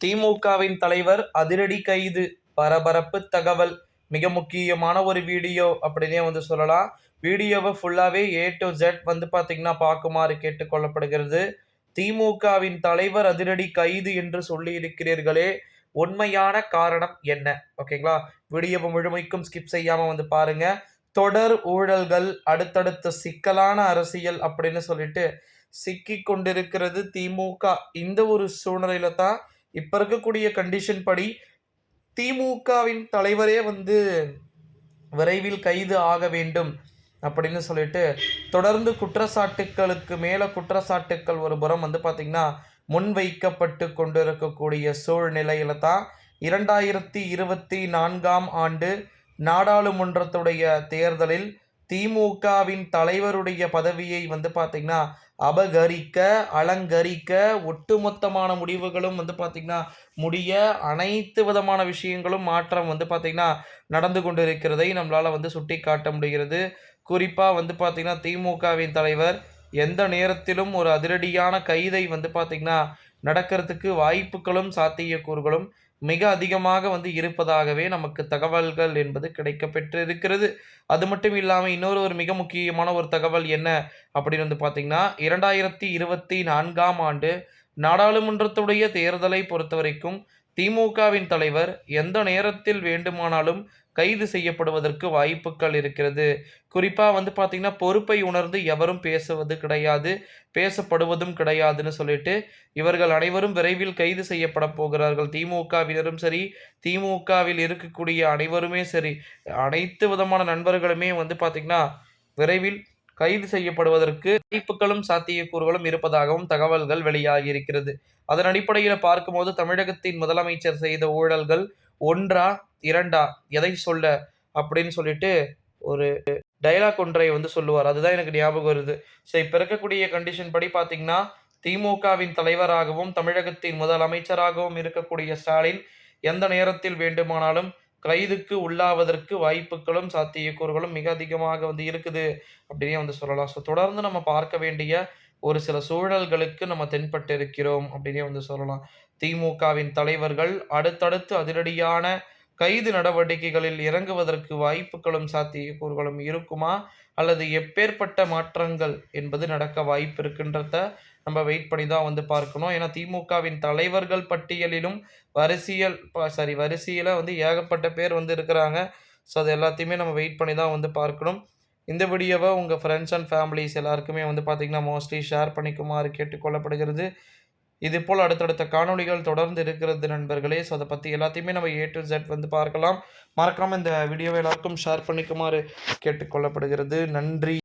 திமுகவின் தலைவர் அதிரடி கைது, பரபரப்பு தகவல். மிக முக்கியமான ஒரு வீடியோ அப்படின்னே சொல்லலாம். வீடியோவை ஃபுல்லாவே A to Z பார்த்தீங்கன்னா பார்க்குமாறு கேட்டுக்கொள்ளப்படுகிறது. திமுகவின் தலைவர் அதிரடி கைது என்று சொல்லி இருக்கிறீர்களே, உண்மையான காரணம் என்ன? ஓகேங்களா, வீடியோவை முழுமைக்கும் ஸ்கிப் செய்யாம பாருங்க. தொடர் ஊழல்கள், அடுத்தடுத்த சிக்கலான அரசியல் அப்படின்னு சொல்லிட்டு சிக்கி கொண்டிருக்கிறது திமுக. இந்த ஒரு சூழ்நிலையில தான் இப்ப இருக்கக்கூடிய கண்டிஷன் படி திமுகவின் தலைவரே விரைவில் கைது ஆக வேண்டும் அப்படின்னு சொல்லிட்டு தொடர்ந்து குற்றச்சாட்டுக்களுக்கு மேல குற்றச்சாட்டுக்கள் ஒரு புறம் பார்த்தீங்கன்னா முன்வைக்கப்பட்டு கொண்டிருக்கக்கூடிய சூழ்நிலையில தான் 2024ஆம் ஆண்டு நாடாளுமன்றத்துடைய தேர்தலில் திமுகவின் தலைவருடைய பதவியை பார்த்தீங்கன்னா அபகரிக்க, அலங்கரிக்க, ஒட்டுமொத்தமான முடிவுகளும் பார்த்தீங்கன்னா முடிய, அனைத்து விதமான விஷயங்களும் மாற்றம் பார்த்தீங்கன்னா நடந்து கொண்டிருக்கிறதை நம்மளால சுட்டி காட்ட முடிகிறது. குறிப்பா பார்த்தீங்கன்னா திமுகவின் தலைவர் எந்த நேரத்திலும் ஒரு அதிரடியான கைதை பார்த்தீங்கன்னா நடக்கிறதுக்கு வாய்ப்புகளும் சாத்தியக்கூறுகளும் மிக அதிகமாக இருப்பதாகவே நமக்கு தகவல்கள் என்பது கிடைக்கப்பெற்றிருக்கிறது. அது மட்டும் இல்லாமல் இன்னொரு ஒரு மிக முக்கியமான ஒரு தகவல் என்ன அப்படின்னு பார்த்தீங்கன்னா 2024ஆம் ஆண்டு நாடாளுமன்றத்துடைய தேர்தலை பொறுத்தவரைக்கும் திமுகவின் தலைவர் எந்த நேரத்தில் வேண்டுமானாலும் கைது செய்யப்படுவதற்கு வாய்ப்புகள் இருக்கிறது. குறிப்பாக பார்த்தீங்கன்னா பொறுப்பை உணர்ந்து எவரும் பேசுவது கிடையாது, பேசப்படுவதும் கிடையாதுன்னு சொல்லிட்டு இவர்கள் அனைவரும் விரைவில் கைது செய்யப்பட போகிறார்கள். திமுகவினரும் சரி, திமுகவில் இருக்கக்கூடிய அனைவருமே சரி, அனைத்து விதமான நண்பர்களுமே பார்த்தீங்கன்னா விரைவில் கைது செய்யப்படுவதற்கு வாய்ப்புகளும் சாத்தியக்கூறுகளும் இருப்பதாகவும் தகவல்கள் வெளியாகி இருக்கிறது. அதன் அடிப்படையில் பார்க்கும்போது தமிழகத்தின் முதலமைச்சர் செய்த ஊழல்கள் ஒன்றா இரண்டா எதை சொல்ல அப்படின்னு சொல்லிட்டு ஒரு டைலாக் ஒன்றை சொல்லுவார். அதுதான் எனக்கு ஞாபகம் வருது. ஸோ இப்போ இருக்கக்கூடிய கண்டிஷன் படி பார்த்தீங்கன்னா திமுகவின் தலைவராகவும் தமிழகத்தின் முதலமைச்சராகவும் இருக்கக்கூடிய ஸ்டாலின் எந்த நேரத்தில் வேண்டுமானாலும் கைதுக்கு உள்ளாவதற்கு வாய்ப்புகளும் சாத்தியக்கூறுகளும் மிக அதிகமாக இருக்குது அப்படின்னே சொல்லலாம். ஸோ தொடர்ந்து நம்ம பார்க்க வேண்டிய ஒரு சில சூழல்களுக்கு நம்ம தென்பட்டு இருக்கிறோம் அப்படின்னே சொல்லலாம். திமுகவின் தலைவர்கள் அடுத்தடுத்து அதிரடியான கைது நடவடிக்கைகளில் இறங்குவதற்கு வாய்ப்புகளும் சாத்தியக்கூறுகளும் இருக்குமா, அல்லது எப்பேற்பட்ட மாற்றங்கள் என்பது நடக்க வாய்ப்பு இருக்கின்றத நம்ம வெயிட் பண்ணி தான் பார்க்கணும். ஏன்னா திமுகவின் தலைவர்கள் பட்டியலிலும் வரிசையில் ஏகப்பட்ட பேர் இருக்கிறாங்க. ஸோ அது எல்லாத்தையுமே நம்ம வெயிட் பண்ணி தான் பார்க்கணும். இந்த வீடியோவை உங்கள் ஃப்ரெண்ட்ஸ் அண்ட் ஃபேமிலிஸ் எல்லாருக்குமே பார்த்தீங்கன்னா மோஸ்ட்லி ஷேர் பண்ணிக்குமாறு கேட்டுக்கொள்ளப்படுகிறது. இதுபோல் அடுத்தடுத்த காணொளிகள் தொடர்ந்து இருக்கிறது நண்பர்களே. ஸோ அதை பற்றி எல்லாத்தையுமே நம்ம A to Z பார்க்கலாம். மறக்காமல் இந்த வீடியோவை எல்லாருக்கும் ஷேர் பண்ணிக்குமாறு கேட்டுக்கொள்ளப்படுகிறது. நன்றி.